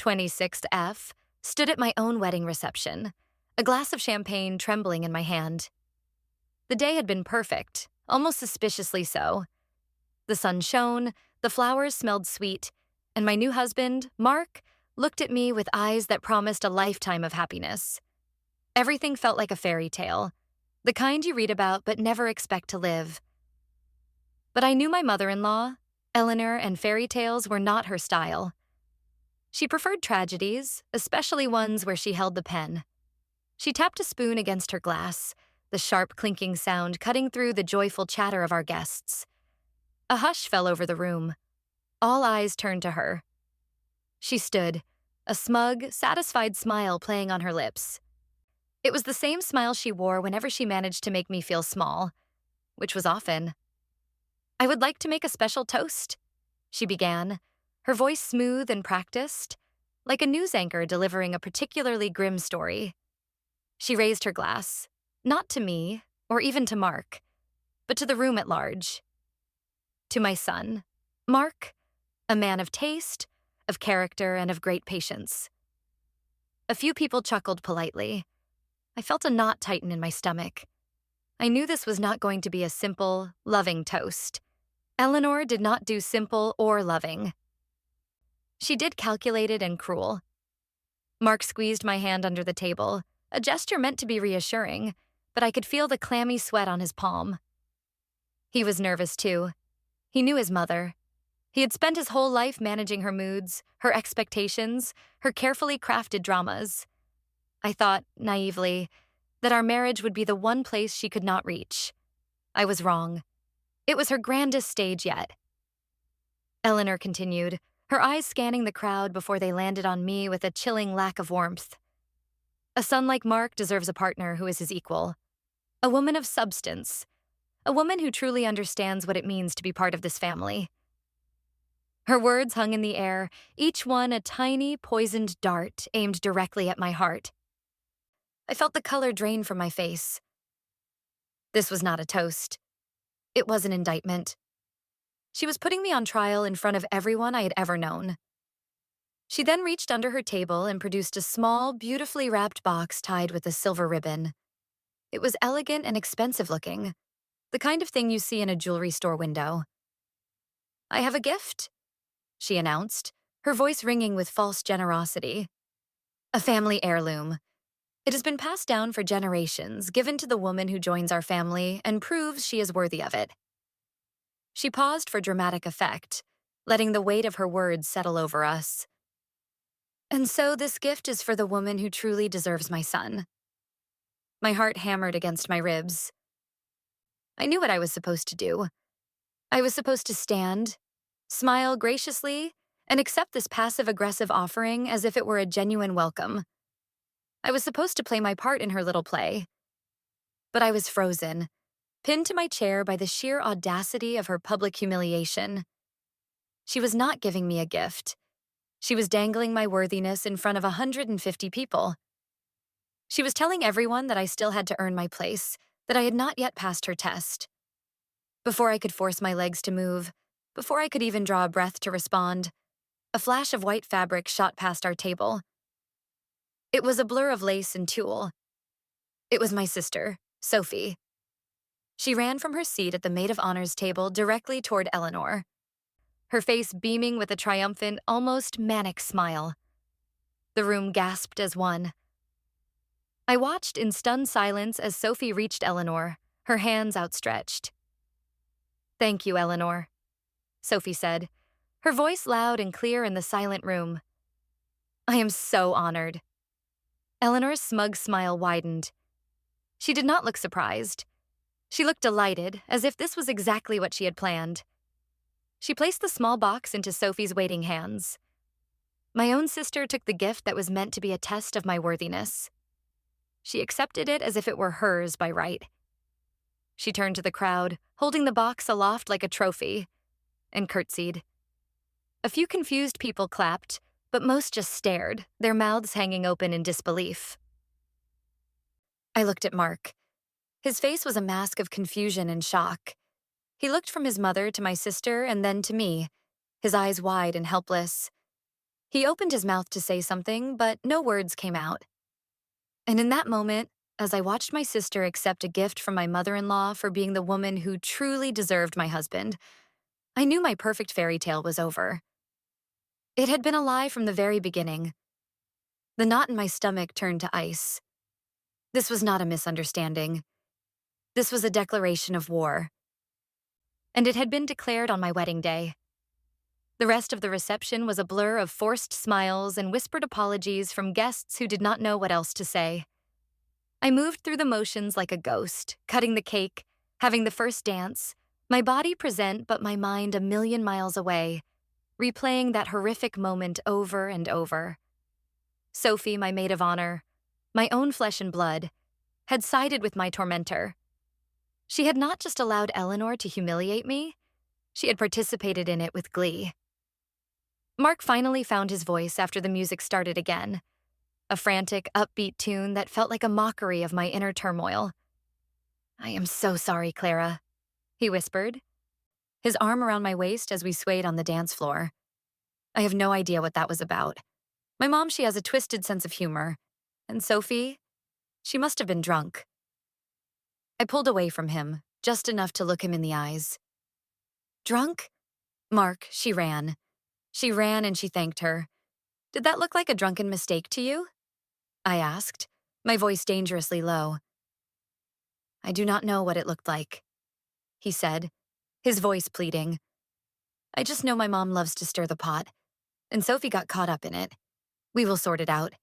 26th F, stood at my own wedding reception, a glass of champagne trembling in my hand. The day had been perfect, almost suspiciously so. The sun shone, the flowers smelled sweet, and my new husband, Mark, looked at me with eyes that promised a lifetime of happiness. Everything felt like a fairy tale, the kind you read about but never expect to live. But I knew my mother-in-law, Eleanor, and fairy tales were not her style. She preferred tragedies, especially ones where she held the pen. She tapped a spoon against her glass, the sharp clinking sound cutting through the joyful chatter of our guests. A hush fell over the room. All eyes turned to her. She stood, a smug, satisfied smile playing on her lips. It was the same smile she wore whenever she managed to make me feel small, which was often. "I would like to make a special toast," she began, her voice smooth and practiced, like a news anchor delivering a particularly grim story. She raised her glass, not to me, or even to Mark, but to the room at large. To my son, Mark, a man of taste, of character, and of great patience. A few people chuckled politely. I felt a knot tighten in my stomach. I knew this was not going to be a simple, loving toast. Eleanor did not do simple or loving. She did calculated and cruel. Mark squeezed my hand under the table, a gesture meant to be reassuring, but I could feel the clammy sweat on his palm. He was nervous too. He knew his mother. He had spent his whole life managing her moods, her expectations, her carefully crafted dramas. I thought, naively, that our marriage would be the one place she could not reach. I was wrong. It was her grandest stage yet. Eleanor continued, her eyes scanning the crowd before they landed on me with a chilling lack of warmth. A son like Mark deserves a partner who is his equal. A woman of substance. A woman who truly understands what it means to be part of this family. Her words hung in the air, each one a tiny, poisoned dart aimed directly at my heart. I felt the color drain from my face. This was not a toast. It was an indictment. She was putting me on trial in front of everyone I had ever known. She then reached under her table and produced a small, beautifully wrapped box tied with a silver ribbon. It was elegant and expensive looking, the kind of thing you see in a jewelry store window. "I have a gift," she announced, her voice ringing with false generosity. "A family heirloom. It has been passed down for generations, given to the woman who joins our family and proves she is worthy of it." She paused for dramatic effect, letting the weight of her words settle over us. "And so this gift is for the woman who truly deserves my son." My heart hammered against my ribs. I knew what I was supposed to do. I was supposed to stand, smile graciously, and accept this passive-aggressive offering as if it were a genuine welcome. I was supposed to play my part in her little play. But I was frozen, pinned to my chair by the sheer audacity of her public humiliation. She was not giving me a gift. She was dangling my worthiness in front of 150 people. She was telling everyone that I still had to earn my place, that I had not yet passed her test. Before I could force my legs to move, before I could even draw a breath to respond, a flash of white fabric shot past our table. It was a blur of lace and tulle. It was my sister, Sophie. She ran from her seat at the maid of honor's table directly toward Eleanor, her face beaming with a triumphant, almost manic smile. The room gasped as one. I watched in stunned silence as Sophie reached Eleanor, her hands outstretched. "Thank you, Eleanor," Sophie said, her voice loud and clear in the silent room. "I am so honored." Eleanor's smug smile widened. She did not look surprised. She looked delighted, as if this was exactly what she had planned. She placed the small box into Sophie's waiting hands. My own sister took the gift that was meant to be a test of my worthiness. She accepted it as if it were hers by right. She turned to the crowd, holding the box aloft like a trophy, and curtsied. A few confused people clapped, but most just stared, their mouths hanging open in disbelief. I looked at Mark. His face was a mask of confusion and shock. He looked from his mother to my sister and then to me, his eyes wide and helpless. He opened his mouth to say something, but no words came out. And in that moment, as I watched my sister accept a gift from my mother-in-law for being the woman who truly deserved my husband, I knew my perfect fairy tale was over. It had been a lie from the very beginning. The knot in my stomach turned to ice. This was not a misunderstanding. This was a declaration of war. And it had been declared on my wedding day. The rest of the reception was a blur of forced smiles and whispered apologies from guests who did not know what else to say. I moved through the motions like a ghost, cutting the cake, having the first dance, my body present but my mind a million miles away, replaying that horrific moment over and over. Sophie, my maid of honor, my own flesh and blood, had sided with my tormentor. She had not just allowed Eleanor to humiliate me, she had participated in it with glee. Mark finally found his voice after the music started again, a frantic, upbeat tune that felt like a mockery of my inner turmoil. "I am so sorry, Clara," he whispered, his arm around my waist as we swayed on the dance floor. "I have no idea what that was about. My mom, she has a twisted sense of humor. And Sophie, she must have been drunk." I pulled away from him, just enough to look him in the eyes. "Drunk?" "Mark, she ran. She ran and she thanked her. Did that look like a drunken mistake to you?" I asked, my voice dangerously low. "I do not know what it looked like," he said, his voice pleading. "I just know my mom loves to stir the pot, and Sophie got caught up in it. We will sort it out.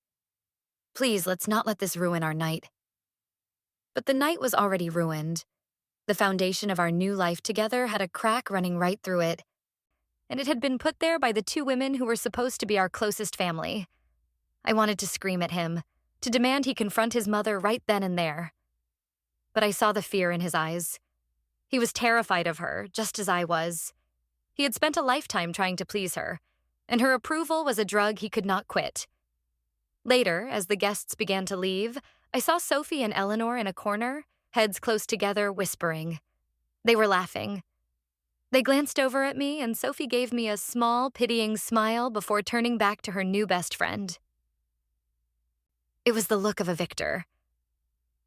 Please, let's not let this ruin our night." But the night was already ruined. The foundation of our new life together had a crack running right through it, and it had been put there by the two women who were supposed to be our closest family. I wanted to scream at him, to demand he confront his mother right then and there. But I saw the fear in his eyes. He was terrified of her, just as I was. He had spent a lifetime trying to please her, and her approval was a drug he could not quit. Later, as the guests began to leave, I saw Sophie and Eleanor in a corner, heads close together, whispering. They were laughing. They glanced over at me, and Sophie gave me a small, pitying smile before turning back to her new best friend. It was the look of a victor.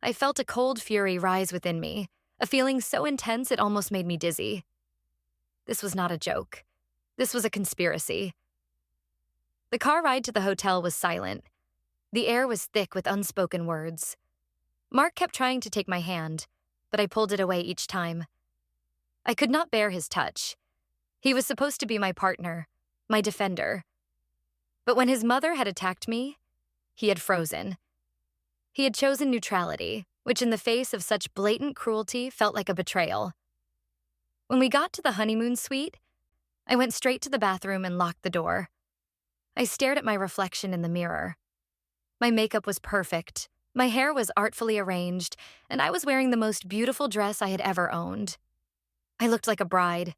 I felt a cold fury rise within me, a feeling so intense it almost made me dizzy. This was not a joke. This was a conspiracy. The car ride to the hotel was silent. The air was thick with unspoken words. Mark kept trying to take my hand, but I pulled it away each time. I could not bear his touch. He was supposed to be my partner, my defender. But when his mother had attacked me, he had frozen. He had chosen neutrality, which in the face of such blatant cruelty felt like a betrayal. When we got to the honeymoon suite, I went straight to the bathroom and locked the door. I stared at my reflection in the mirror. My makeup was perfect, my hair was artfully arranged, and I was wearing the most beautiful dress I had ever owned. I looked like a bride.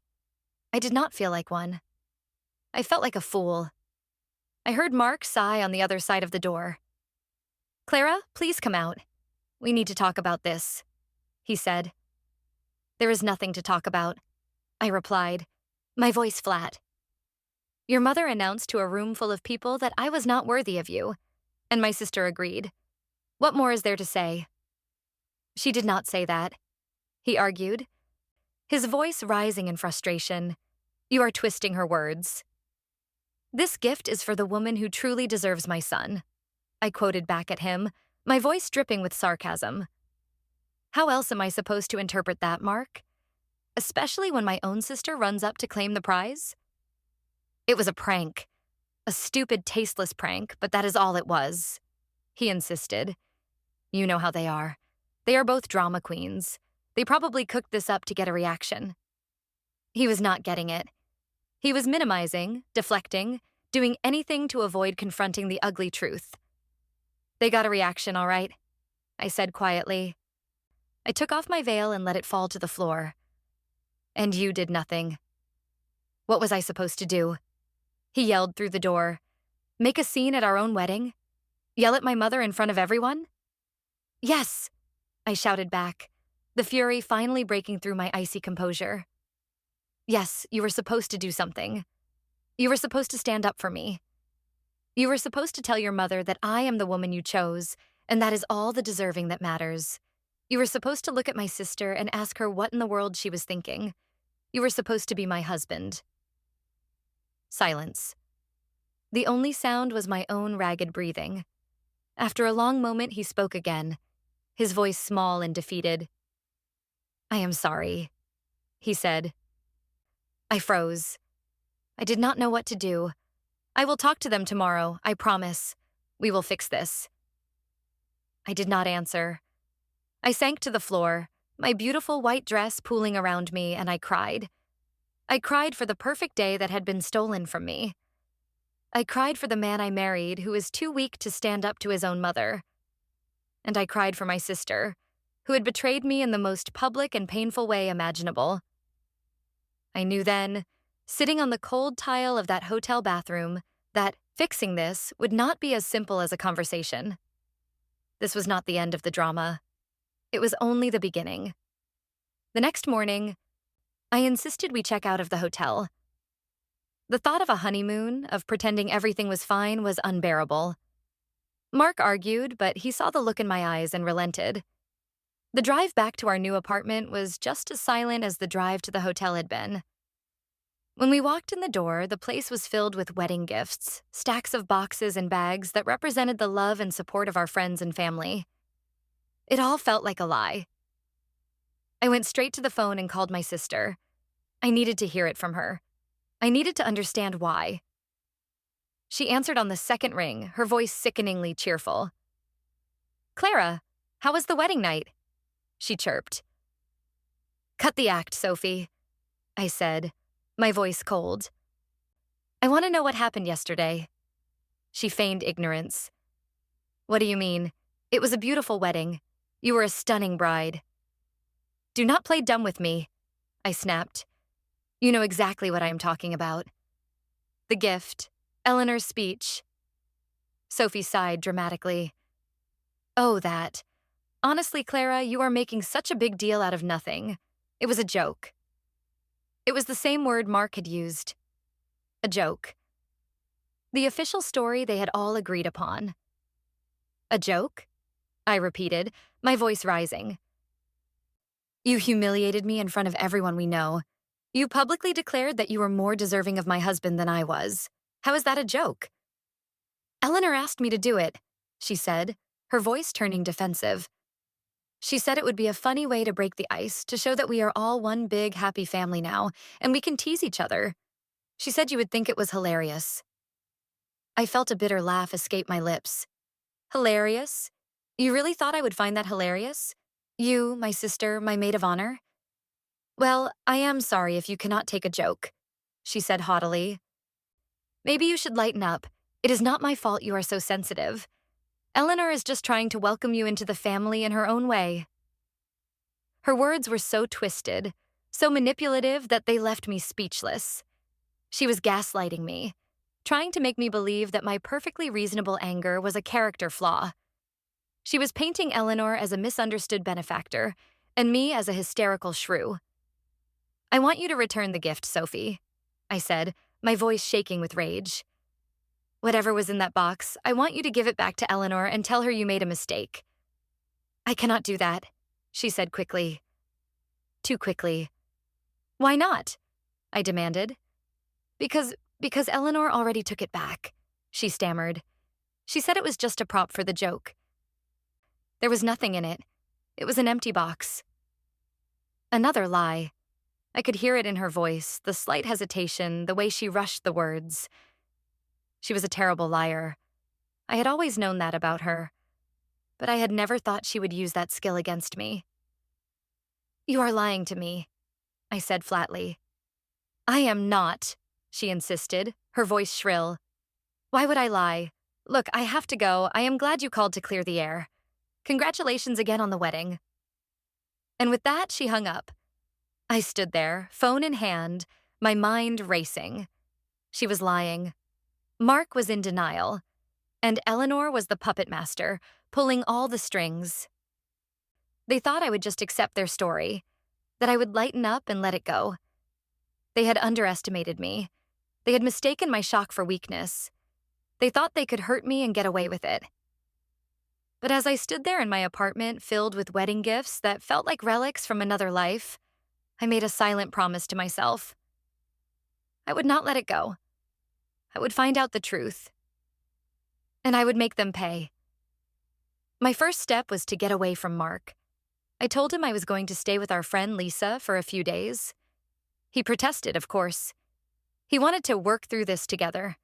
I did not feel like one. I felt like a fool. I heard Mark sigh on the other side of the door. "Clara, please come out. We need to talk about this," he said. "There is nothing to talk about," I replied, my voice flat. "Your mother announced to a room full of people that I was not worthy of you, and my sister agreed. What more is there to say?" "She did not say that," he argued, his voice rising in frustration. "You are twisting her words." "This gift is for the woman who truly deserves my son," I quoted back at him, my voice dripping with sarcasm. How else am I supposed to interpret that, Mark? Especially when my own sister runs up to claim the prize? "It was a prank. A stupid, tasteless prank, but that is all it was," he insisted. "You know how they are. They are both drama queens. They probably cooked this up to get a reaction." He was not getting it. He was minimizing, deflecting, doing anything to avoid confronting the ugly truth. "They got a reaction, all right," I said quietly. I took off my veil and let it fall to the floor. "And you did nothing." What was I supposed to do? He yelled through the door. "Make a scene at our own wedding? Yell at my mother in front of everyone?" "Yes," I shouted back, the fury finally breaking through my icy composure. "Yes, you were supposed to do something. You were supposed to stand up for me. You were supposed to tell your mother that I am the woman you chose, and that is all the deserving that matters. You were supposed to look at my sister and ask her what in the world she was thinking. You were supposed to be my husband. Silence. The only sound was my own ragged breathing. After a long moment, he spoke again, his voice small and defeated. I am sorry, he said. I froze. I did not know what to do. I will talk to them tomorrow, I promise. We will fix this. I did not answer. I sank to the floor, my beautiful white dress pooling around me, and I cried. I cried for the perfect day that had been stolen from me. I cried for the man I married who is too weak to stand up to his own mother. And I cried for my sister, who had betrayed me in the most public and painful way imaginable. I knew then, sitting on the cold tile of that hotel bathroom, that fixing this would not be as simple as a conversation. This was not the end of the drama. It was only the beginning. The next morning, I insisted we check out of the hotel. The thought of a honeymoon, of pretending everything was fine, was unbearable. Mark argued, but he saw the look in my eyes and relented. The drive back to our new apartment was just as silent as the drive to the hotel had been. When we walked in the door, the place was filled with wedding gifts, stacks of boxes and bags that represented the love and support of our friends and family. It all felt like a lie. I went straight to the phone and called my sister. I needed to hear it from her. I needed to understand why. She answered on the second ring, her voice sickeningly cheerful. Clara, how was the wedding night? She chirped. Cut the act, Sophie, I said, my voice cold. I want to know what happened yesterday. She feigned ignorance. What do you mean? It was a beautiful wedding. You were a stunning bride. Do not play dumb with me, I snapped. You know exactly what I am talking about. The gift, Eleanor's speech. Sophie sighed dramatically. Oh, that. Honestly, Clara, you are making such a big deal out of nothing. It was a joke. It was the same word Mark had used. A joke. The official story they had all agreed upon. A joke? I repeated, my voice rising. You humiliated me in front of everyone we know. You publicly declared that you were more deserving of my husband than I was. How is that a joke? Eleanor asked me to do it, she said, her voice turning defensive. She said it would be a funny way to break the ice, to show that we are all one big, happy family now, and we can tease each other. She said you would think it was hilarious. I felt a bitter laugh escape my lips. Hilarious? You really thought I would find that hilarious? You, my sister, my maid of honor? Well, I am sorry if you cannot take a joke, she said haughtily. Maybe you should lighten up. It is not my fault you are so sensitive. Eleanor is just trying to welcome you into the family in her own way. Her words were so twisted, so manipulative that they left me speechless. She was gaslighting me, trying to make me believe that my perfectly reasonable anger was a character flaw. She was painting Eleanor as a misunderstood benefactor, and me as a hysterical shrew. I want you to return the gift, Sophie, I said, my voice shaking with rage. Whatever was in that box, I want you to give it back to Eleanor and tell her you made a mistake. I cannot do that, she said quickly. Too quickly. Why not? I demanded. Because Eleanor already took it back, she stammered. She said it was just a prop for the joke. There was nothing in it. It was an empty box. Another lie. I could hear it in her voice, the slight hesitation, the way she rushed the words. She was a terrible liar. I had always known that about her, but I had never thought she would use that skill against me. You are lying to me, I said flatly. I am not, she insisted, her voice shrill. Why would I lie? Look, I have to go. I am glad you called to clear the air. Congratulations again on the wedding. And with that, she hung up. I stood there, phone in hand, my mind racing. She was lying. Mark was in denial, and Eleanor was the puppet master, pulling all the strings. They thought I would just accept their story, that I would lighten up and let it go. They had underestimated me. They had mistaken my shock for weakness. They thought they could hurt me and get away with it. But as I stood there in my apartment filled with wedding gifts that felt like relics from another life, I made a silent promise to myself. I would not let it go. I would find out the truth. And I would make them pay. My first step was to get away from Mark. I told him I was going to stay with our friend Lisa for a few days. He protested, of course. He wanted to work through this together.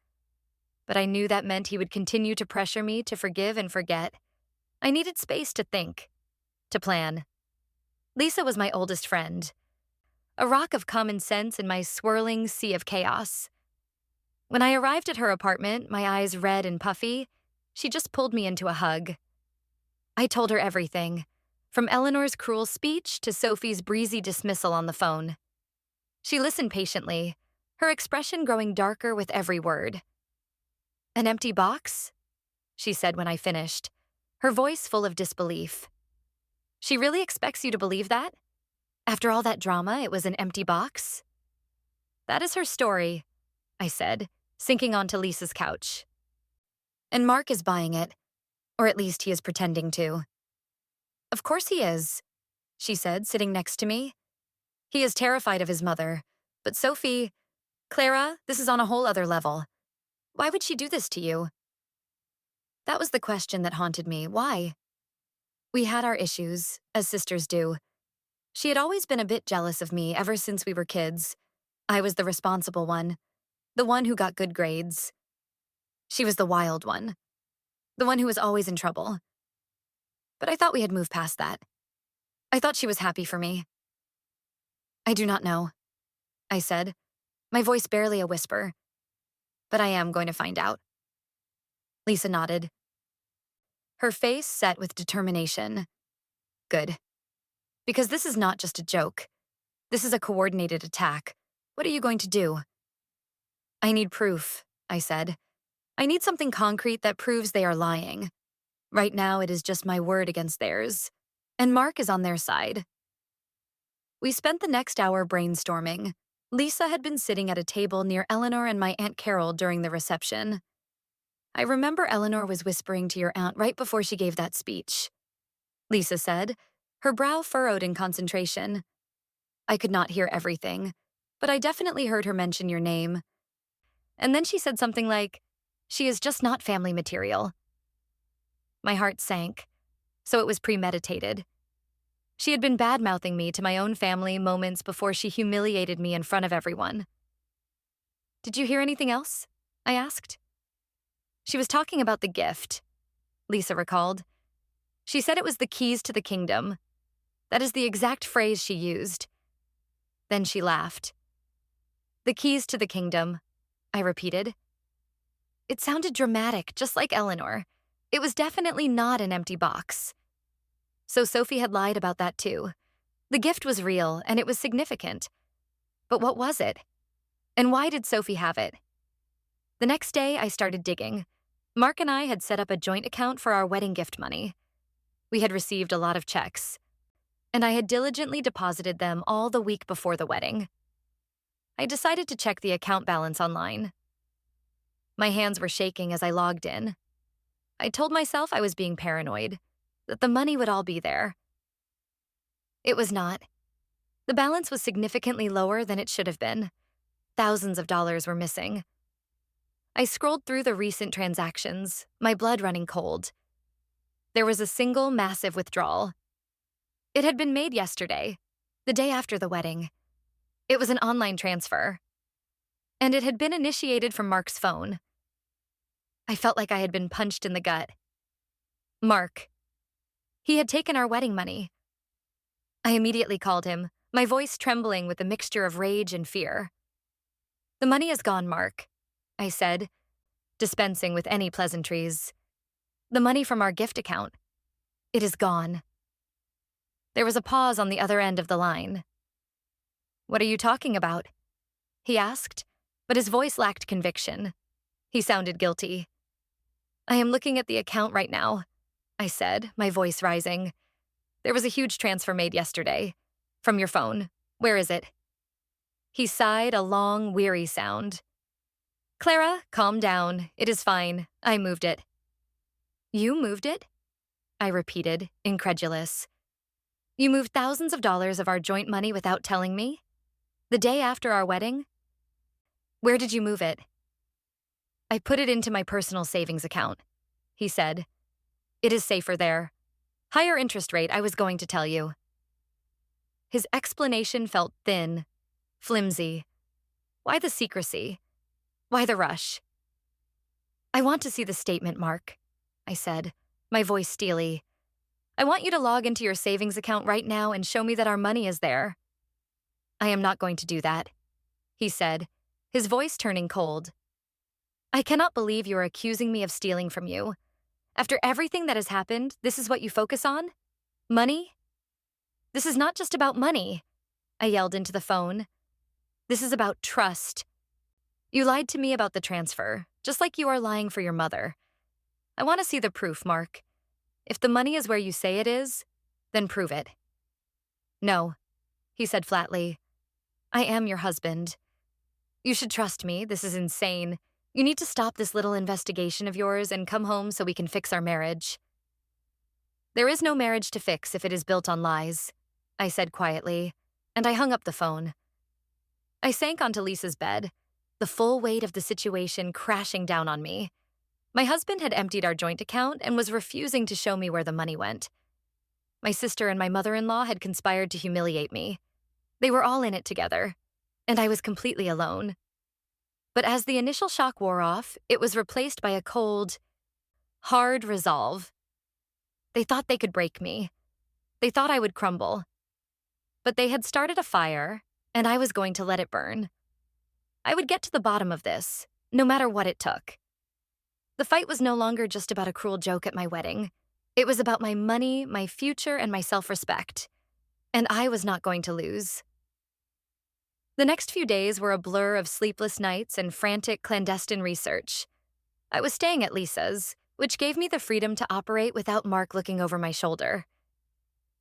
But I knew that meant he would continue to pressure me to forgive and forget. I needed space to think, to plan. Lisa was my oldest friend, a rock of common sense in my swirling sea of chaos. When I arrived at her apartment, my eyes red and puffy, she just pulled me into a hug. I told her everything, from Eleanor's cruel speech to Sophie's breezy dismissal on the phone. She listened patiently, her expression growing darker with every word. "An empty box?" she said when I finished, her voice full of disbelief. "She really expects you to believe that? After all that drama, it was an empty box?" "That is her story," I said, sinking onto Lisa's couch. "And Mark is buying it, or at least he is pretending to." "Of course he is," she said, sitting next to me. "He is terrified of his mother, but Sophie, Clara, this is on a whole other level. Why would she do this to you?" That was the question that haunted me. Why? We had our issues, as sisters do. She had always been a bit jealous of me ever since we were kids. I was the responsible one, the one who got good grades. She was the wild one, the one who was always in trouble. But I thought we had moved past that. I thought she was happy for me. "I do not know," I said, my voice barely a whisper. "But I am going to find out." Lisa nodded. Her face set with determination. "Good. Because this is not just a joke. This is a coordinated attack. What are you going to do?" "I need proof," I said. "I need something concrete that proves they are lying. Right now, it is just my word against theirs. And Mark is on their side." We spent the next hour brainstorming. Lisa had been sitting at a table near Eleanor and my Aunt Carol during the reception. "I remember Eleanor was whispering to your aunt right before she gave that speech," Lisa said, her brow furrowed in concentration. "I could not hear everything, but I definitely heard her mention your name. And then she said something like, 'She is just not family material.'" My heart sank, so it was premeditated. She had been bad-mouthing me to my own family moments before she humiliated me in front of everyone. "Did you hear anything else?" I asked. "She was talking about the gift," Lisa recalled. "She said it was the keys to the kingdom. That is the exact phrase she used." Then she laughed. "The keys to the kingdom," I repeated. It sounded dramatic, just like Eleanor. It was definitely not an empty box. So Sophie had lied about that too. The gift was real, and it was significant. But what was it? And why did Sophie have it? The next day, I started digging. Mark and I had set up a joint account for our wedding gift money. We had received a lot of checks, and I had diligently deposited them all the week before the wedding. I decided to check the account balance online. My hands were shaking as I logged in. I told myself I was being paranoid, that the money would all be there. It was not. The balance was significantly lower than it should have been. Thousands of dollars were missing. I scrolled through the recent transactions, my blood running cold. There was a single massive withdrawal. It had been made yesterday, the day after the wedding. It was an online transfer. And it had been initiated from Mark's phone. I felt like I had been punched in the gut. Mark. He had taken our wedding money. I immediately called him, my voice trembling with a mixture of rage and fear. "The money is gone, Mark," I said, dispensing with any pleasantries. "The money from our gift account. It is gone." There was a pause on the other end of the line. "What are you talking about?" he asked, but his voice lacked conviction. He sounded guilty. "I am looking at the account right now," I said, my voice rising. "There was a huge transfer made yesterday. From your phone. Where is it?" He sighed a long, weary sound. Clara, calm down. It is fine. I moved it. You moved it? I repeated, incredulous. You moved thousands of dollars of our joint money without telling me? The day after our wedding? Where did you move it? I put it into my personal savings account, he said. It is safer there. Higher interest rate, I was going to tell you. His explanation felt thin, flimsy. Why the secrecy? Why the rush? I want to see the statement, Mark, I said, my voice steely. I want you to log into your savings account right now and show me that our money is there. I am not going to do that, he said, his voice turning cold. I cannot believe you are accusing me of stealing from you. After everything that has happened, this is what you focus on? Money? This is not just about money, I yelled into the phone. This is about trust. You lied to me about the transfer, just like you are lying for your mother. I want to see the proof, Mark. If the money is where you say it is, then prove it. No, he said flatly. I am your husband. You should trust me. This is insane. You need to stop this little investigation of yours and come home so we can fix our marriage. There is no marriage to fix if it is built on lies, I said quietly, and I hung up the phone. I sank onto Lisa's bed, the full weight of the situation crashing down on me. My husband had emptied our joint account and was refusing to show me where the money went. My sister and my mother-in-law had conspired to humiliate me. They were all in it together, and I was completely alone. But as the initial shock wore off, it was replaced by a cold, hard resolve. They thought they could break me. They thought I would crumble. But they had started a fire, and I was going to let it burn. I would get to the bottom of this, no matter what it took. The fight was no longer just about a cruel joke at my wedding. It was about my money, my future, and my self-respect. And I was not going to lose. The next few days were a blur of sleepless nights and frantic clandestine research. I was staying at Lisa's, which gave me the freedom to operate without Mark looking over my shoulder.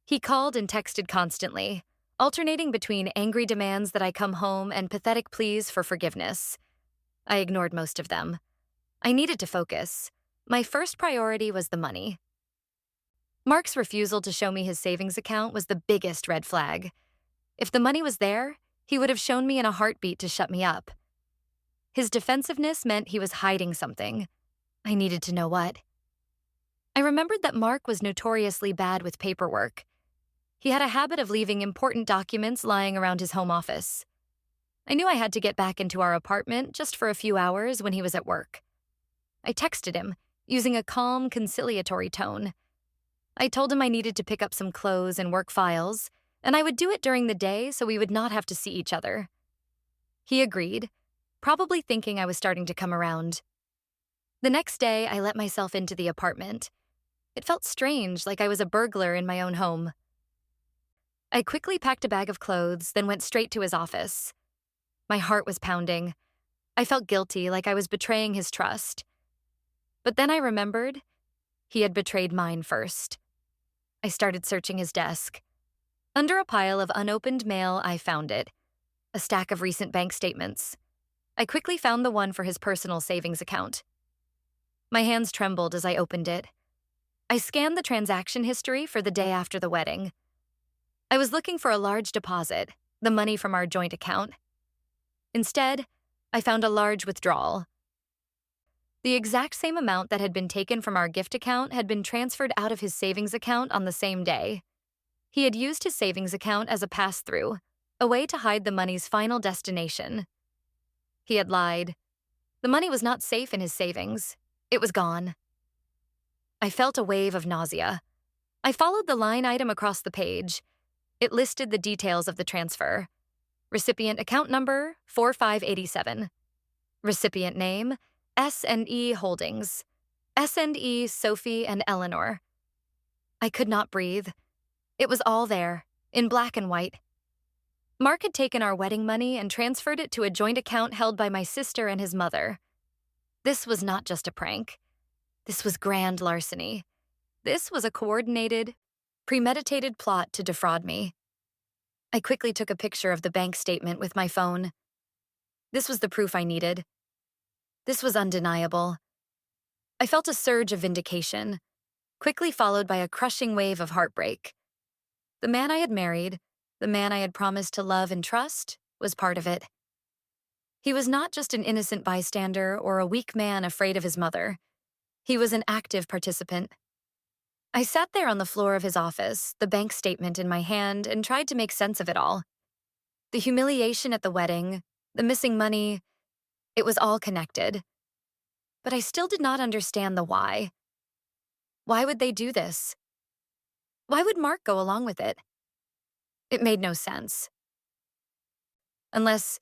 He called and texted constantly, alternating between angry demands that I come home and pathetic pleas for forgiveness. I ignored most of them. I needed to focus. My first priority was the money. Mark's refusal to show me his savings account was the biggest red flag. If the money was there, he would have shown me in a heartbeat to shut me up. His defensiveness meant he was hiding something. I needed to know what. I remembered that Mark was notoriously bad with paperwork. He had a habit of leaving important documents lying around his home office. I knew I had to get back into our apartment just for a few hours when he was at work. I texted him, using a calm, conciliatory tone. I told him I needed to pick up some clothes and work files, and I would do it during the day so we would not have to see each other. He agreed, probably thinking I was starting to come around. The next day, I let myself into the apartment. It felt strange, like I was a burglar in my own home. I quickly packed a bag of clothes, then went straight to his office. My heart was pounding. I felt guilty, like I was betraying his trust. But then I remembered he had betrayed mine first. I started searching his desk. Under a pile of unopened mail, I found it. A stack of recent bank statements. I quickly found the one for his personal savings account. My hands trembled as I opened it. I scanned the transaction history for the day after the wedding. I was looking for a large deposit, the money from our joint account. Instead, I found a large withdrawal. The exact same amount that had been taken from our gift account had been transferred out of his savings account on the same day. He had used his savings account as a pass-through, a way to hide the money's final destination. He had lied. The money was not safe in his savings. It was gone. I felt a wave of nausea. I followed the line item across the page. It listed the details of the transfer. Recipient account number, 4587. Recipient name, S&E Holdings. S&E Sophie and Eleanor. I could not breathe. It was all there, in black and white. Mark had taken our wedding money and transferred it to a joint account held by my sister and his mother. This was not just a prank. This was grand larceny. This was a coordinated, premeditated plot to defraud me. I quickly took a picture of the bank statement with my phone. This was the proof I needed. This was undeniable. I felt a surge of vindication, quickly followed by a crushing wave of heartbreak. The man I had married, the man I had promised to love and trust, was part of it. He was not just an innocent bystander or a weak man afraid of his mother. He was an active participant. I sat there on the floor of his office, the bank statement in my hand, and tried to make sense of it all. The humiliation at the wedding, the missing money, it was all connected. But I still did not understand the why. Why would they do this? Why would Mark go along with it? It made no sense. Unless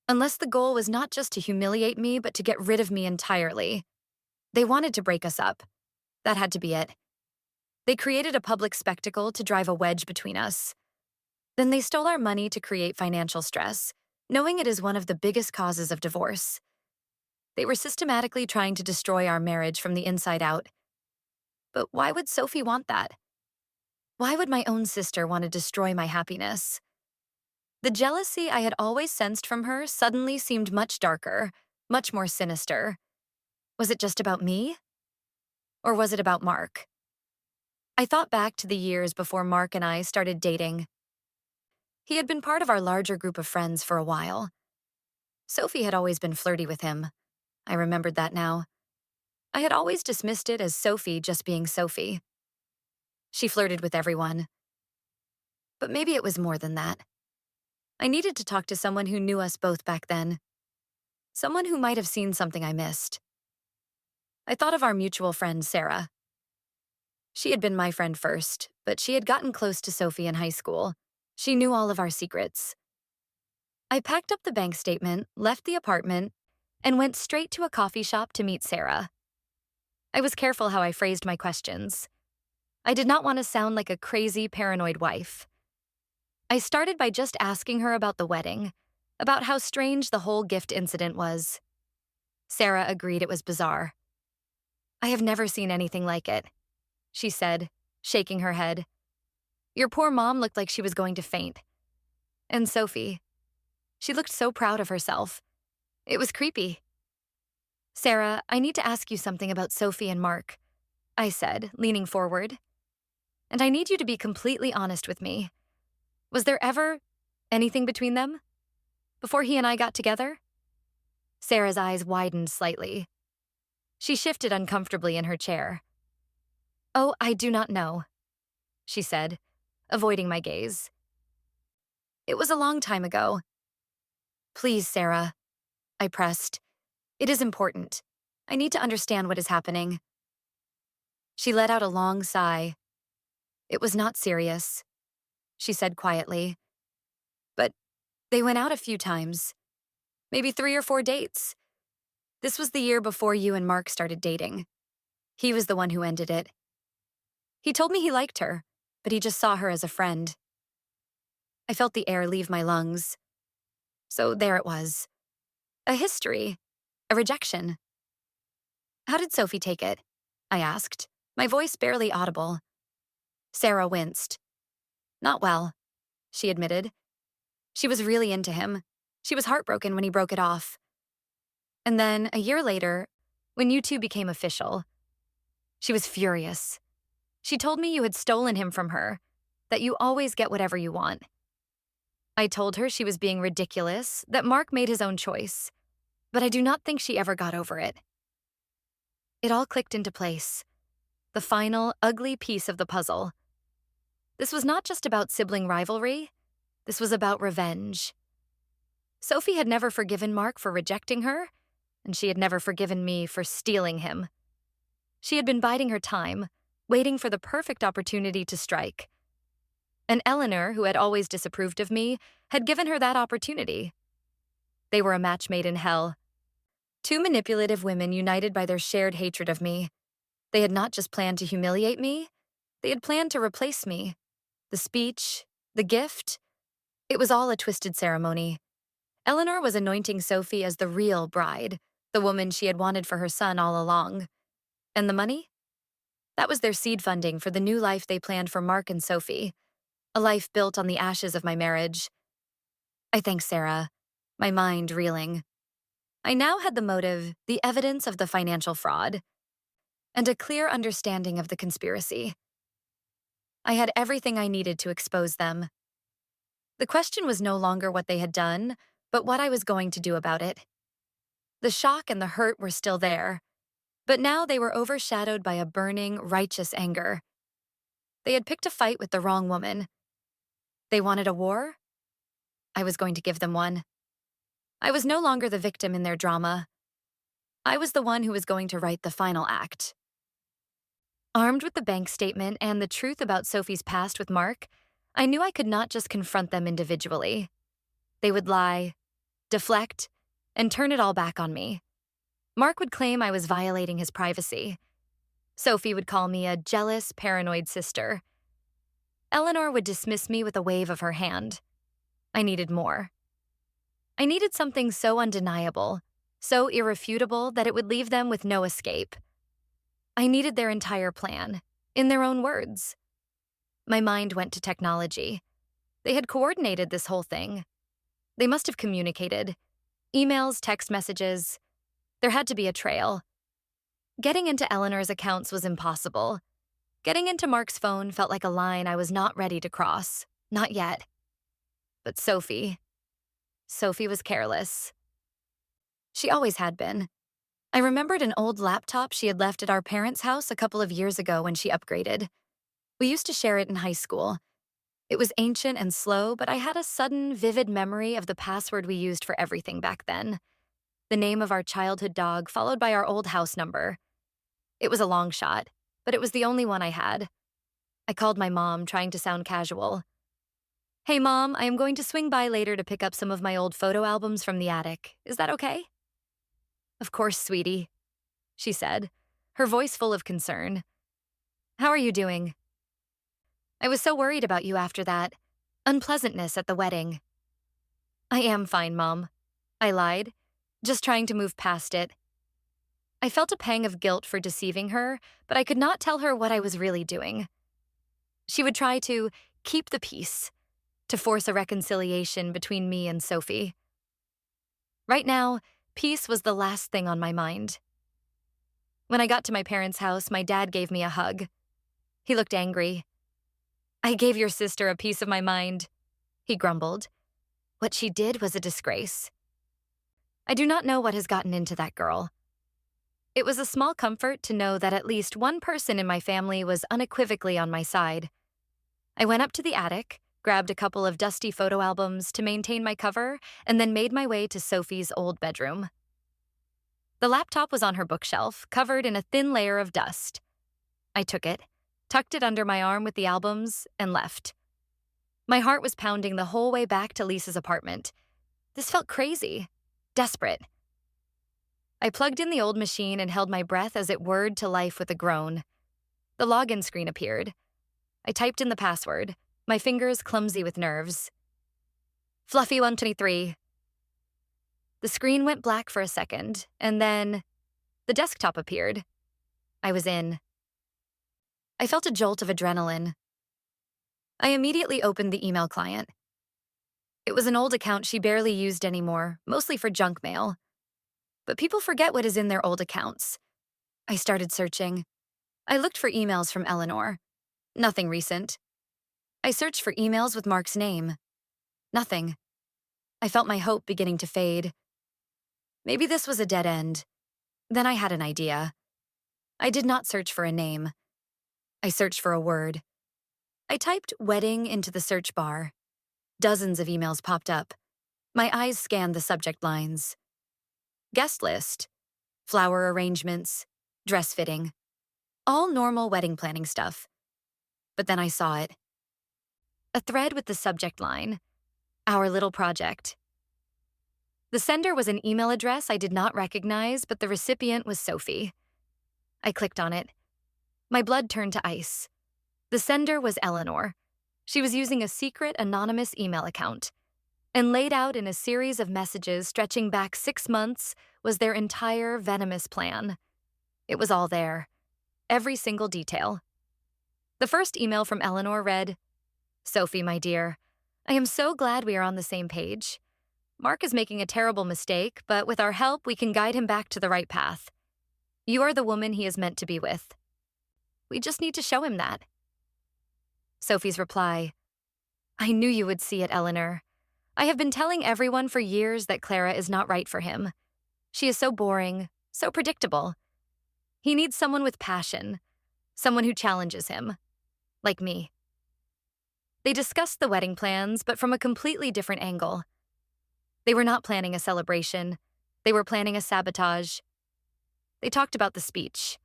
the goal was not just to humiliate me, but to get rid of me entirely. They wanted to break us up. That had to be it. They created a public spectacle to drive a wedge between us. Then they stole our money to create financial stress, knowing it is one of the biggest causes of divorce. They were systematically trying to destroy our marriage from the inside out. But why would Sophie want that? Why would my own sister want to destroy my happiness? The jealousy I had always sensed from her suddenly seemed much darker, much more sinister. Was it just about me? Or was it about Mark? I thought back to the years before Mark and I started dating. He had been part of our larger group of friends for a while. Sophie had always been flirty with him. I remembered that now. I had always dismissed it as Sophie just being Sophie. She flirted with everyone. But maybe it was more than that. I needed to talk to someone who knew us both back then. Someone who might have seen something I missed. I thought of our mutual friend, Sarah. She had been my friend first, but she had gotten close to Sophie in high school. She knew all of our secrets. I packed up the bank statement, left the apartment, and went straight to a coffee shop to meet Sarah. I was careful how I phrased my questions. I did not want to sound like a crazy, paranoid wife. I started by just asking her about the wedding, about how strange the whole gift incident was. Sarah agreed it was bizarre. "I have never seen anything like it," she said, shaking her head. "Your poor mom looked like she was going to faint. And Sophie, she looked so proud of herself. It was creepy." "Sarah, I need to ask you something about Sophie and Mark," I said, leaning forward. "And I need you to be completely honest with me. Was there ever anything between them? Before he and I got together?" Sarah's eyes widened slightly. She shifted uncomfortably in her chair. "Oh, I do not know," she said, avoiding my gaze. "It was a long time ago." "Please, Sarah," I pressed. "It is important. I need to understand what is happening." She let out a long sigh. "It was not serious," she said quietly. "But they went out a few times. Maybe 3 or 4 dates. This was the year before you and Mark started dating. He was the one who ended it. He told me he liked her, but he just saw her as a friend." I felt the air leave my lungs. So there it was. A history. A rejection. "How did Sophie take it?" I asked, my voice barely audible. Sarah winced. "Not well," she admitted. "She was really into him. She was heartbroken when he broke it off. And then, a year later, when you two became official, she was furious. She told me you had stolen him from her, that you always get whatever you want. I told her she was being ridiculous, that Mark made his own choice, but I do not think she ever got over it." It all clicked into place. The final, ugly piece of the puzzle. This was not just about sibling rivalry. This was about revenge. Sophie had never forgiven Mark for rejecting her, and she had never forgiven me for stealing him. She had been biding her time, waiting for the perfect opportunity to strike. And Eleanor, who had always disapproved of me, had given her that opportunity. They were a match made in hell. Two manipulative women united by their shared hatred of me. They had not just planned to humiliate me, they had planned to replace me. The speech, the gift, it was all a twisted ceremony. Eleanor was anointing Sophie as the real bride, the woman she had wanted for her son all along. And the money? That was their seed funding for the new life they planned for Mark and Sophie, a life built on the ashes of my marriage. I thanked Sarah, my mind reeling. I now had the motive, the evidence of the financial fraud, and a clear understanding of the conspiracy. I had everything I needed to expose them. The question was no longer what they had done, but what I was going to do about it. The shock and the hurt were still there, but now they were overshadowed by a burning, righteous anger. They had picked a fight with the wrong woman. They wanted a war? I was going to give them one. I was no longer the victim in their drama. I was the one who was going to write the final act. Armed with the bank statement and the truth about Sophie's past with Mark, I knew I could not just confront them individually. They would lie, deflect, and turn it all back on me. Mark would claim I was violating his privacy. Sophie would call me a jealous, paranoid sister. Eleanor would dismiss me with a wave of her hand. I needed more. I needed something so undeniable, so irrefutable that it would leave them with no escape. I needed their entire plan, in their own words. My mind went to technology. They had coordinated this whole thing. They must have communicated. Emails, text messages. There had to be a trail. Getting into Eleanor's accounts was impossible. Getting into Mark's phone felt like a line I was not ready to cross. Not yet. But Sophie was careless. She always had been. I remembered an old laptop she had left at our parents' house a couple of years ago when she upgraded. We used to share it in high school. It was ancient and slow, but I had a sudden, vivid memory of the password we used for everything back then. The name of our childhood dog, followed by our old house number. It was a long shot, but it was the only one I had. I called my mom, trying to sound casual. "Hey, Mom, I am going to swing by later to pick up some of my old photo albums from the attic. Is that okay?" "Of course, sweetie," she said, her voice full of concern. "How are you doing?" "I was so worried about you after that unpleasantness at the wedding." "I am fine, Mom," I lied, just trying to move past it. I felt a pang of guilt for deceiving her, but I could not tell her what I was really doing. She would try to keep the peace, to force a reconciliation between me and Sophie. Right now, peace was the last thing on my mind. When I got to my parents' house, my dad gave me a hug. He looked angry. "I gave your sister a piece of my mind," he grumbled. "What she did was a disgrace. I do not know what has gotten into that girl." It was a small comfort to know that at least one person in my family was unequivocally on my side. I went up to the attic, grabbed a couple of dusty photo albums to maintain my cover, and then made my way to Sophie's old bedroom. The laptop was on her bookshelf, covered in a thin layer of dust. I took it, tucked it under my arm with the albums, and left. My heart was pounding the whole way back to Lisa's apartment. This felt crazy, desperate. I plugged in the old machine and held my breath as it whirred to life with a groan. The login screen appeared. I typed in the password, my fingers clumsy with nerves. Fluffy123. The screen went black for a second, and then the desktop appeared. I was in. I felt a jolt of adrenaline. I immediately opened the email client. It was an old account she barely used anymore, mostly for junk mail. But people forget what is in their old accounts. I started searching. I looked for emails from Eleanor. Nothing recent. I searched for emails with Mark's name. Nothing. I felt my hope beginning to fade. Maybe this was a dead end. Then I had an idea. I did not search for a name. I searched for a word. I typed wedding into the search bar. Dozens of emails popped up. My eyes scanned the subject lines. Guest list, flower arrangements, dress fitting. All normal wedding planning stuff. But then I saw it. A thread with the subject line, our little project. The sender was an email address I did not recognize, but the recipient was Sophie. I clicked on it. My blood turned to ice. The sender was Eleanor. She was using a secret, anonymous email account. And laid out in a series of messages stretching back 6 months was their entire venomous plan. It was all there. Every single detail. The first email from Eleanor read, "Sophie, my dear, I am so glad we are on the same page. Mark is making a terrible mistake, but with our help, we can guide him back to the right path. You are the woman he is meant to be with. We just need to show him that. Sophie's reply: I knew you would see it, Eleanor. I have been telling everyone for years that Clara is not right for him. She is so boring, so predictable. He needs someone with passion, someone who challenges him, like me. They discussed the wedding plans, but from a completely different angle. They were not planning a celebration. They were planning a sabotage. They talked about the speech.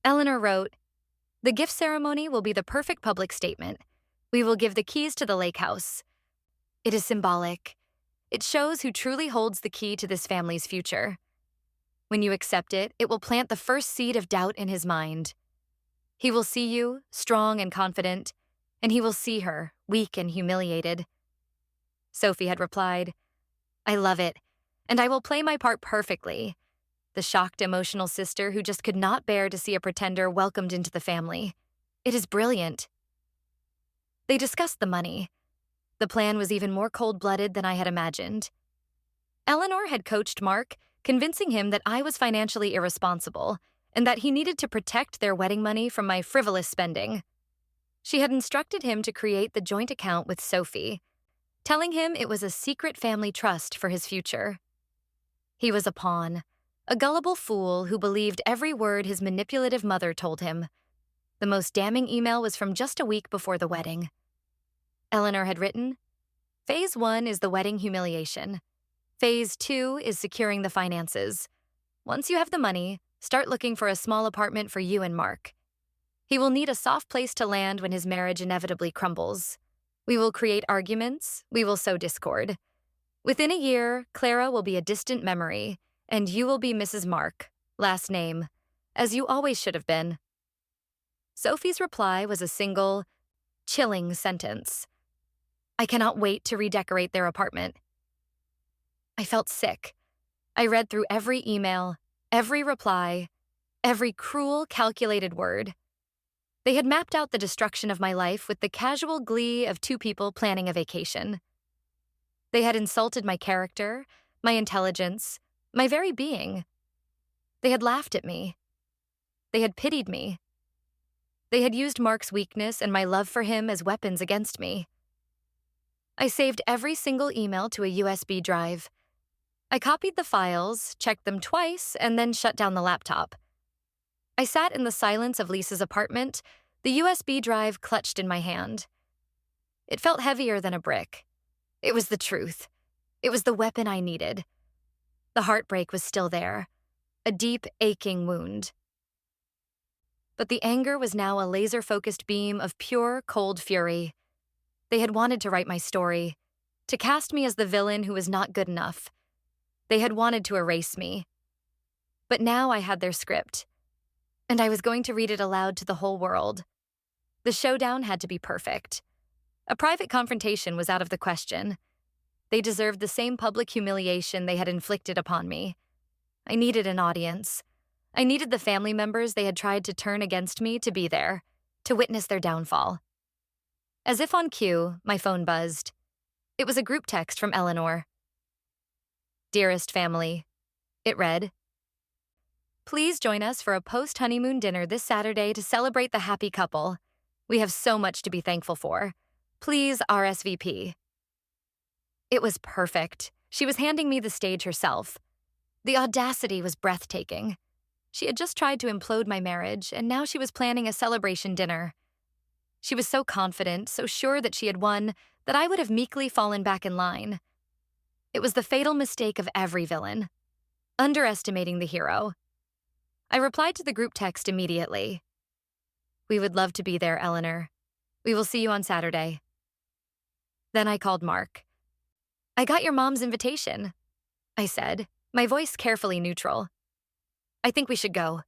Eleanor wrote, "The gift ceremony will be the perfect public statement. We will give the keys to the lake house. It is symbolic. It shows who truly holds the key to this family's future. When you accept it, it will plant the first seed of doubt in his mind. He will see you, strong and confident, and he will see her, weak and humiliated." Sophie had replied, "I love it, and I will play my part perfectly. The shocked, emotional sister who just could not bear to see a pretender welcomed into the family. It is brilliant." They discussed the money. The plan was even more cold-blooded than I had imagined. Eleanor had coached Mark, convincing him that I was financially irresponsible and that he needed to protect their wedding money from my frivolous spending. She had instructed him to create the joint account with Sophie, telling him it was a secret family trust for his future. He was a pawn, a gullible fool who believed every word his manipulative mother told him. The most damning email was from just a week before the wedding. Eleanor had written, "Phase 1 is the wedding humiliation. Phase 2 is securing the finances. Once you have the money, start looking for a small apartment for you and Mark. He will need a soft place to land when his marriage inevitably crumbles. We will create arguments, we will sow discord. Within a year, Clara will be a distant memory, and you will be Mrs. Mark, last name, as you always should have been." Sophie's reply was a single, chilling sentence. "I cannot wait to redecorate their apartment." I felt sick. I read through every email, every reply, every cruel, calculated word. They had mapped out the destruction of my life with the casual glee of two people planning a vacation. They had insulted my character, my intelligence, my very being. They had laughed at me. They had pitied me. They had used Mark's weakness and my love for him as weapons against me. I saved every single email to a USB drive. I copied the files, checked them twice, and then shut down the laptop. I sat in the silence of Lisa's apartment, the USB drive clutched in my hand. It felt heavier than a brick. It was the truth. It was the weapon I needed. The heartbreak was still there, a deep, aching wound. But the anger was now a laser-focused beam of pure, cold fury. They had wanted to write my story, to cast me as the villain who was not good enough. They had wanted to erase me. But now I had their script, and I was going to read it aloud to the whole world. The showdown had to be perfect. A private confrontation was out of the question. They deserved the same public humiliation they had inflicted upon me. I needed an audience. I needed the family members they had tried to turn against me to be there, to witness their downfall. As if on cue, my phone buzzed. It was a group text from Eleanor. "Dearest family," it read, "Please join us for a post-honeymoon dinner this Saturday to celebrate the happy couple. We have so much to be thankful for. Please RSVP." It was perfect. She was handing me the stage herself. The audacity was breathtaking. She had just tried to implode my marriage, and now she was planning a celebration dinner. She was so confident, so sure that she had won, that I would have meekly fallen back in line. It was the fatal mistake of every villain, underestimating the hero. I replied to the group text immediately. "We would love to be there, Eleanor. We will see you on Saturday." Then I called Mark. "I got your mom's invitation," I said, my voice carefully neutral. "I think we should go."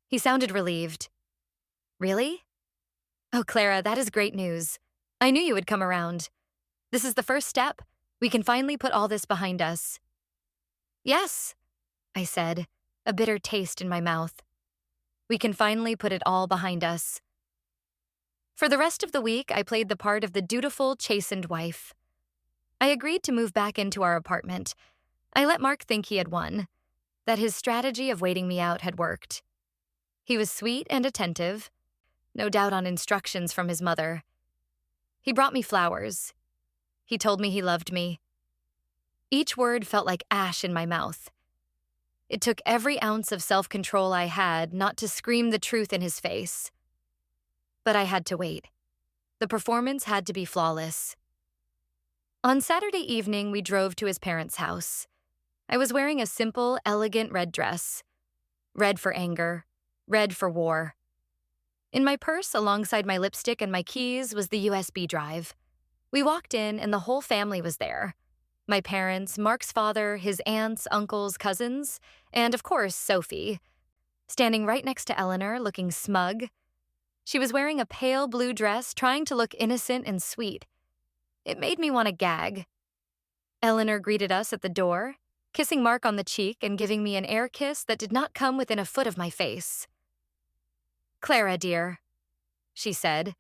He sounded relieved. "Really?" "Oh, Clara, that is great news. I knew you would come around. This is the first step. We can finally put all this behind us." "Yes," I said, a bitter taste in my mouth. We can finally put it all behind us. For the rest of the week, I played the part of the dutiful, chastened wife. I agreed to move back into our apartment. I let Mark think he had won, that his strategy of waiting me out had worked. He was sweet and attentive, no doubt on instructions from his mother. He brought me flowers. He told me he loved me. Each word felt like ash in my mouth. It took every ounce of self-control I had not to scream the truth in his face. But I had to wait. The performance had to be flawless. On Saturday evening, we drove to his parents' house. I was wearing a simple, elegant red dress. Red for anger, red for war. In my purse, alongside my lipstick and my keys, was the USB drive. We walked in, and the whole family was there. My parents, Mark's father, his aunts, uncles, cousins, and, of course, Sophie, standing right next to Eleanor, looking smug. She was wearing a pale blue dress, trying to look innocent and sweet. It made me want to gag. Eleanor greeted us at the door, kissing Mark on the cheek and giving me an air kiss that did not come within a foot of my face. "Clara, dear," she said,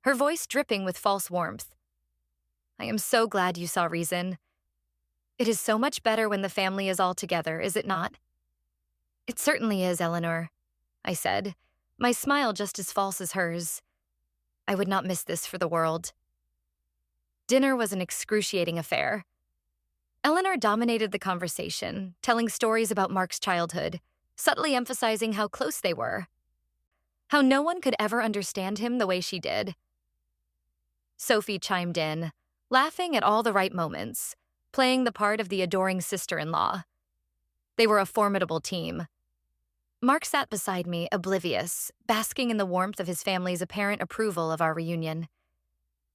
her voice dripping with false warmth. "I am so glad you saw reason. It is so much better when the family is all together, is it not?" "It certainly is, Eleanor," I said, my smile just as false as hers. I would not miss this for the world. Dinner was an excruciating affair. Eleanor dominated the conversation, telling stories about Mark's childhood, subtly emphasizing how close they were. How no one could ever understand him the way she did. Sophie chimed in, laughing at all the right moments, playing the part of the adoring sister-in-law. They were a formidable team. Mark sat beside me, oblivious, basking in the warmth of his family's apparent approval of our reunion.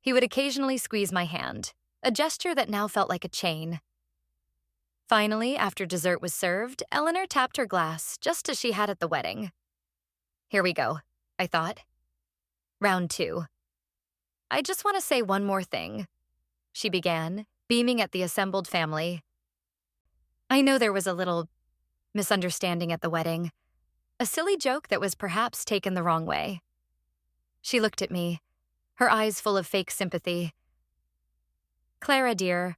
He would occasionally squeeze my hand, a gesture that now felt like a chain. Finally, after dessert was served, Eleanor tapped her glass, just as she had at the wedding. "Here we go," I thought. Round 2. "I just want to say one more thing," she began, beaming at the assembled family. "I know there was a little misunderstanding at the wedding, a silly joke that was perhaps taken the wrong way." She looked at me, her eyes full of fake sympathy. "Clara, dear,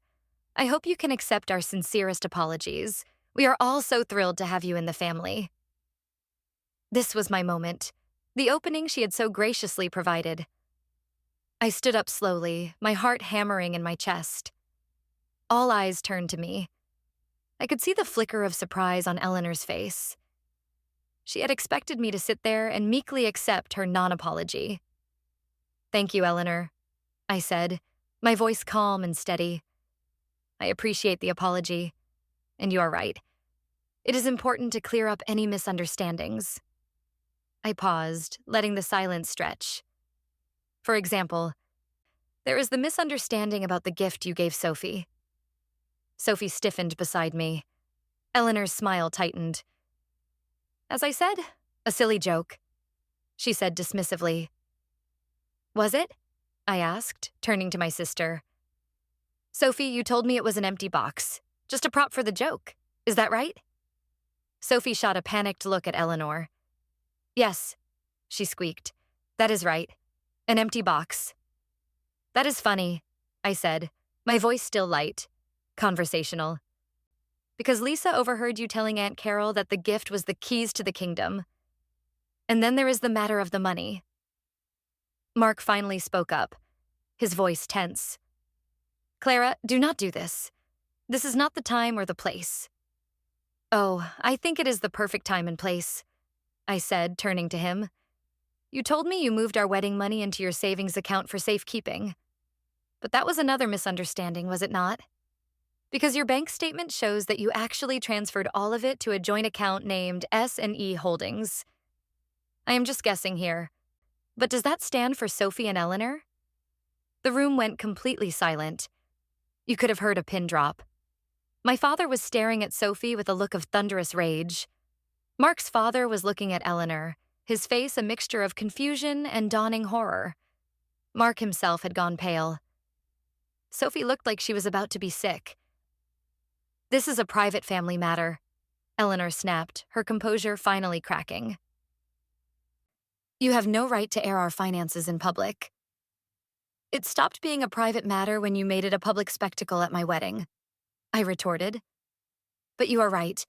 I hope you can accept our sincerest apologies. We are all so thrilled to have you in the family." This was my moment, the opening she had so graciously provided. I stood up slowly, my heart hammering in my chest. All eyes turned to me. I could see the flicker of surprise on Eleanor's face. She had expected me to sit there and meekly accept her non-apology. "Thank you, Eleanor," I said, my voice calm and steady. "I appreciate the apology, and you are right. It is important to clear up any misunderstandings." I paused, letting the silence stretch. "For example, there is the misunderstanding about the gift you gave Sophie." Sophie stiffened beside me. Eleanor's smile tightened. "As I said, a silly joke," she said dismissively. "Was it?" I asked, turning to my sister. "Sophie, you told me it was an empty box, just a prop for the joke. Is that right?" Sophie shot a panicked look at Eleanor. "Yes," she squeaked. "That is right. An empty box." "That is funny," I said, my voice still light, conversational. "Because Lisa overheard you telling Aunt Carol that the gift was the keys to the kingdom. And then there is the matter of the money." Mark finally spoke up, his voice tense. "Clara, do not do this. This is not the time or the place." "Oh, I think it is the perfect time and place," I said, turning to him. "You told me you moved our wedding money into your savings account for safekeeping. But that was another misunderstanding, was it not? Because your bank statement shows that you actually transferred all of it to a joint account named S&E Holdings. I am just guessing here, but does that stand for Sophie and Eleanor?" The room went completely silent. You could have heard a pin drop. My father was staring at Sophie with a look of thunderous rage. Mark's father was looking at Eleanor, his face a mixture of confusion and dawning horror. Mark himself had gone pale. Sophie looked like she was about to be sick. "This is a private family matter," Eleanor snapped, her composure finally cracking. "You have no right to air our finances in public." It stopped being a private matter when you made it a public spectacle at my wedding, I retorted. But you are right.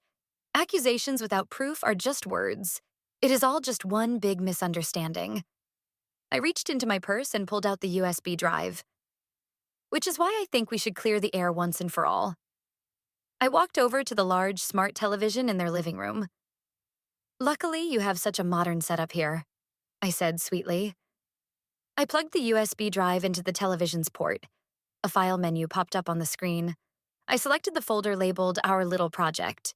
Accusations without proof are just words. It is all just one big misunderstanding. I reached into my purse and pulled out the USB drive. Which is why I think we should clear the air once and for all. I walked over to the large, smart television in their living room. Luckily, you have such a modern setup here, I said sweetly. I plugged the USB drive into the television's port. A file menu popped up on the screen. I selected the folder labeled Our Little Project.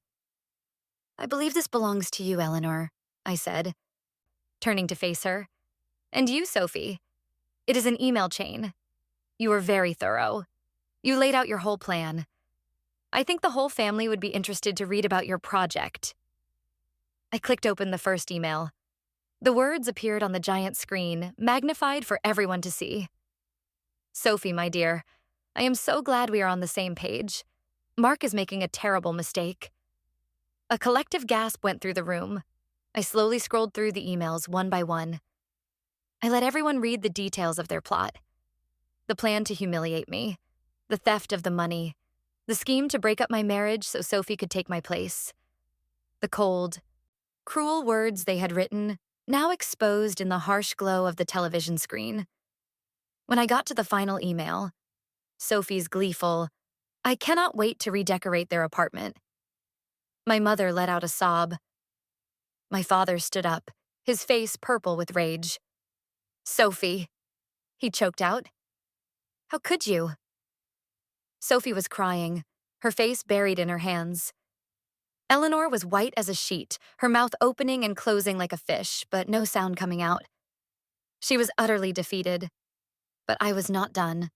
I believe this belongs to you, Eleanor, I said, turning to face her. And you, Sophie. It is an email chain. You were very thorough. You laid out your whole plan. I think the whole family would be interested to read about your project. I clicked open the first email. The words appeared on the giant screen, magnified for everyone to see. Sophie, my dear, I am so glad we are on the same page. Mark is making a terrible mistake. A collective gasp went through the room. I slowly scrolled through the emails one by one. I let everyone read the details of their plot. The plan to humiliate me, the theft of the money, the scheme to break up my marriage so Sophie could take my place. The cold, cruel words they had written, now exposed in the harsh glow of the television screen. When I got to the final email, Sophie's gleeful, "I cannot wait to redecorate their apartment." My mother let out a sob. My father stood up, his face purple with rage. "Sophie," he choked out. "How could you?" Sophie was crying, her face buried in her hands. Eleanor was white as a sheet, her mouth opening and closing like a fish, but no sound coming out. She was utterly defeated, but I was not done.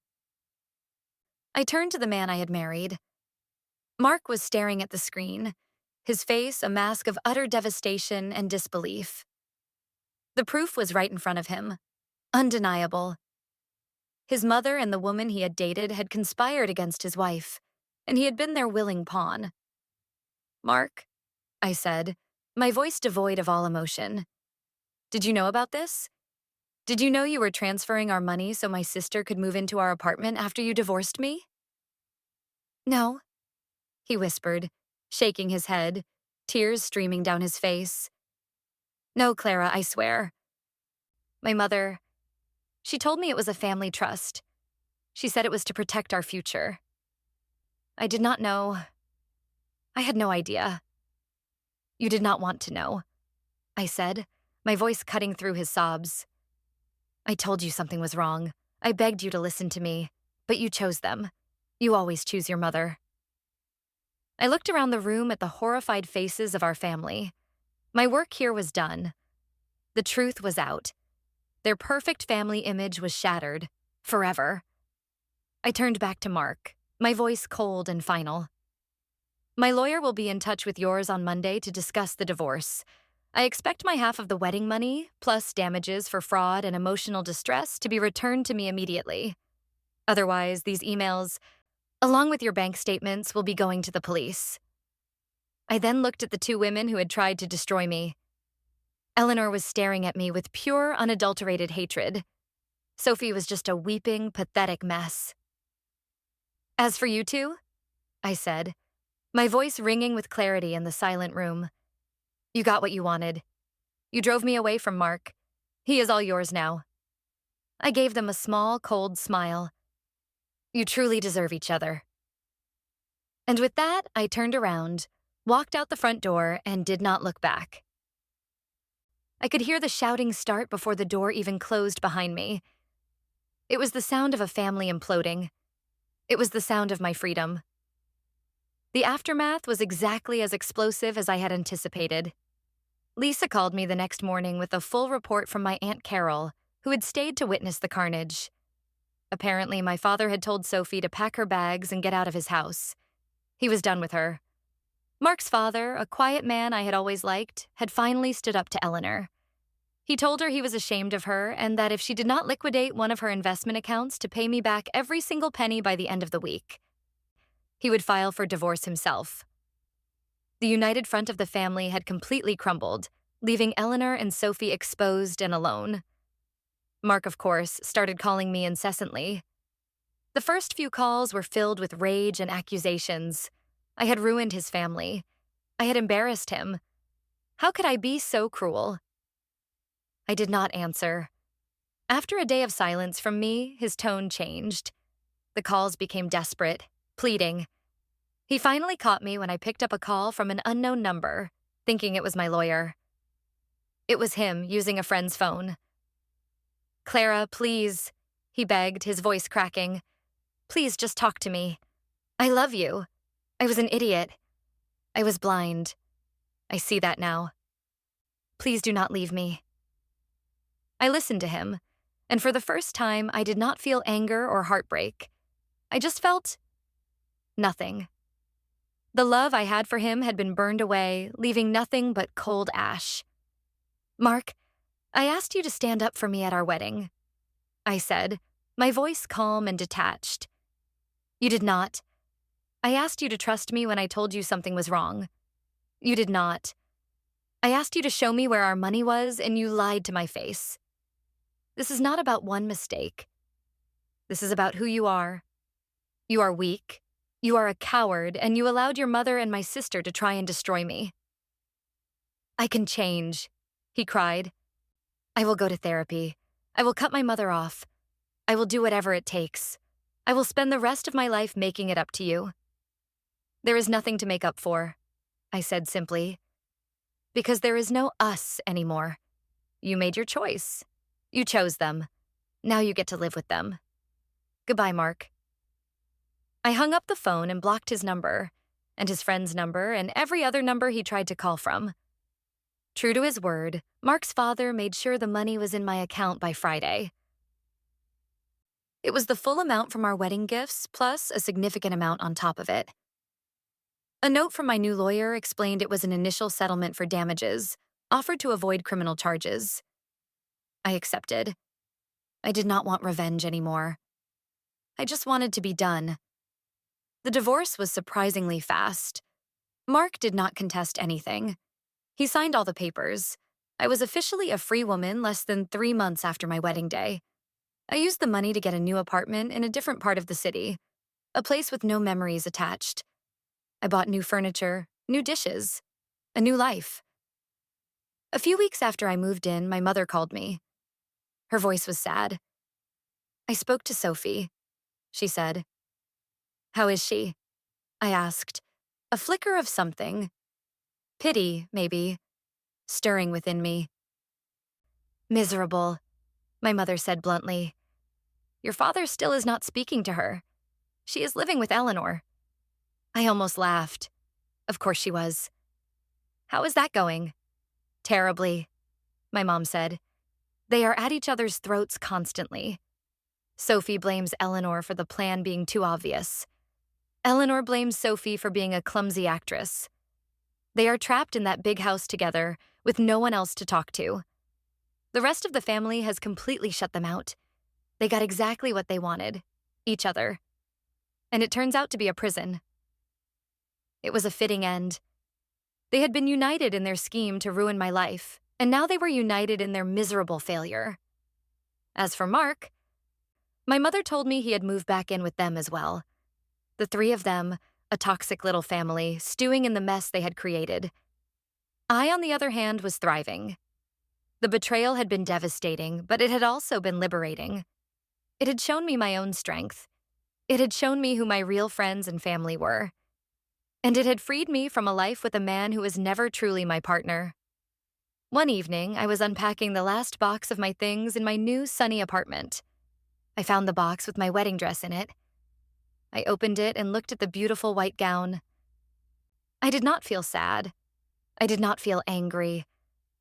I turned to the man I had married. Mark was staring at the screen, his face a mask of utter devastation and disbelief. The proof was right in front of him, undeniable. His mother and the woman he had dated had conspired against his wife, and he had been their willing pawn. "Mark," I said, my voice devoid of all emotion. "Did you know about this? Did you know you were transferring our money so my sister could move into our apartment after you divorced me?" "No," he whispered, shaking his head, tears streaming down his face. "No, Clara, I swear. My mother, she told me it was a family trust. She said it was to protect our future. I did not know. I had no idea." "You did not want to know," I said, my voice cutting through his sobs. "I told you something was wrong. I begged you to listen to me, but you chose them. You always choose your mother." I looked around the room at the horrified faces of our family. My work here was done. The truth was out. Their perfect family image was shattered, forever. I turned back to Mark, my voice cold and final. "My lawyer will be in touch with yours on Monday to discuss the divorce. I expect my half of the wedding money, plus damages for fraud and emotional distress, to be returned to me immediately. Otherwise, these emails, along with your bank statements, will be going to the police." I then looked at the two women who had tried to destroy me. Eleanor was staring at me with pure, unadulterated hatred. Sophie was just a weeping, pathetic mess. "As for you two," I said, my voice ringing with clarity in the silent room, "you got what you wanted. You drove me away from Mark. He is all yours now." I gave them a small, cold smile. "You truly deserve each other." And with that, I turned around, walked out the front door, and did not look back. I could hear the shouting start before the door even closed behind me. It was the sound of a family imploding. It was the sound of my freedom. The aftermath was exactly as explosive as I had anticipated. Lisa called me the next morning with a full report from my Aunt Carol, who had stayed to witness the carnage. Apparently, my father had told Sophie to pack her bags and get out of his house. He was done with her. Mark's father, a quiet man I had always liked, had finally stood up to Eleanor. He told her he was ashamed of her and that if she did not liquidate one of her investment accounts to pay me back every single penny by the end of the week, he would file for divorce himself. The united front of the family had completely crumbled, leaving Eleanor and Sophie exposed and alone. Mark, of course, started calling me incessantly. The first few calls were filled with rage and accusations. I had ruined his family. I had embarrassed him. How could I be so cruel? I did not answer. After a day of silence from me, his tone changed. The calls became desperate, pleading. He finally caught me when I picked up a call from an unknown number, thinking it was my lawyer. It was him using a friend's phone. "Clara, please," he begged, his voice cracking. "Please just talk to me. I love you. I was an idiot. I was blind. I see that now. Please do not leave me." I listened to him, and for the first time, I did not feel anger or heartbreak. I just felt nothing. The love I had for him had been burned away, leaving nothing but cold ash. "Mark, I asked you to stand up for me at our wedding," I said, my voice calm and detached. "You did not. I asked you to trust me when I told you something was wrong. You did not. I asked you to show me where our money was, and you lied to my face. This is not about one mistake. This is about who you are. You are weak. You are a coward, and you allowed your mother and my sister to try and destroy me." "I can change," he cried. "I will go to therapy. I will cut my mother off. I will do whatever it takes. I will spend the rest of my life making it up to you." "There is nothing to make up for," I said simply. "Because there is no us anymore. You made your choice. You chose them. Now you get to live with them. Goodbye, Mark." I hung up the phone and blocked his number, and his friend's number, and every other number he tried to call from. True to his word, Mark's father made sure the money was in my account by Friday. It was the full amount from our wedding gifts, plus a significant amount on top of it. A note from my new lawyer explained it was an initial settlement for damages, offered to avoid criminal charges. I accepted. I did not want revenge anymore. I just wanted to be done. The divorce was surprisingly fast. Mark did not contest anything. He signed all the papers. I was officially a free woman less than 3 months after my wedding day. I used the money to get a new apartment in a different part of the city, a place with no memories attached. I bought new furniture, new dishes, a new life. A few weeks after I moved in, my mother called me. Her voice was sad. "I spoke to Sophie," she said. "How is she?" I asked, a flicker of something, pity, maybe, stirring within me. "Miserable," my mother said bluntly. "Your father still is not speaking to her. She is living with Eleanor." I almost laughed. Of course she was. "How is that going?" "Terribly," my mom said. "They are at each other's throats constantly. Sophie blames Eleanor for the plan being too obvious. Eleanor blames Sophie for being a clumsy actress. They are trapped in that big house together, with no one else to talk to. The rest of the family has completely shut them out. They got exactly what they wanted, each other. And it turns out to be a prison." It was a fitting end. They had been united in their scheme to ruin my life, and now they were united in their miserable failure. As for Mark, my mother told me he had moved back in with them as well. The three of them, a toxic little family, stewing in the mess they had created. I, on the other hand, was thriving. The betrayal had been devastating, but it had also been liberating. It had shown me my own strength. It had shown me who my real friends and family were. And it had freed me from a life with a man who was never truly my partner. One evening, I was unpacking the last box of my things in my new sunny apartment. I found the box with my wedding dress in it. I opened it and looked at the beautiful white gown. I did not feel sad. I did not feel angry.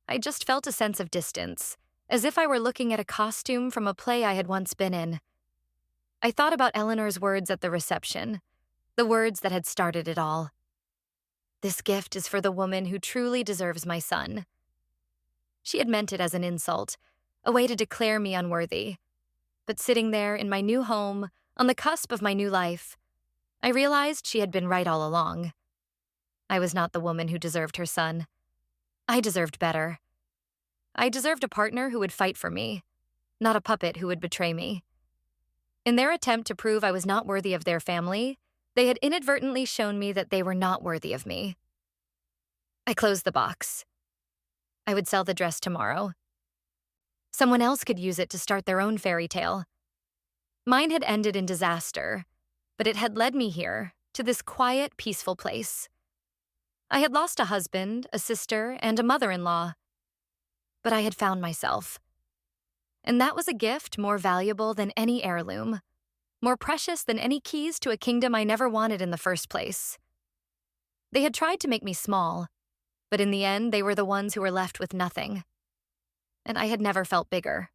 I just felt a sense of distance, as if I were looking at a costume from a play I had once been in. I thought about Eleanor's words at the reception, the words that had started it all. "This gift is for the woman who truly deserves my son." She had meant it as an insult, a way to declare me unworthy. But sitting there in my new home, on the cusp of my new life, I realized she had been right all along. I was not the woman who deserved her son. I deserved better. I deserved a partner who would fight for me, not a puppet who would betray me. In their attempt to prove I was not worthy of their family, they had inadvertently shown me that they were not worthy of me. I closed the box. I would sell the dress tomorrow. Someone else could use it to start their own fairy tale. Mine had ended in disaster, but it had led me here, to this quiet, peaceful place. I had lost a husband, a sister, and a mother-in-law. But I had found myself. And that was a gift more valuable than any heirloom, more precious than any keys to a kingdom I never wanted in the first place. They had tried to make me small, but in the end, they were the ones who were left with nothing. And I had never felt bigger.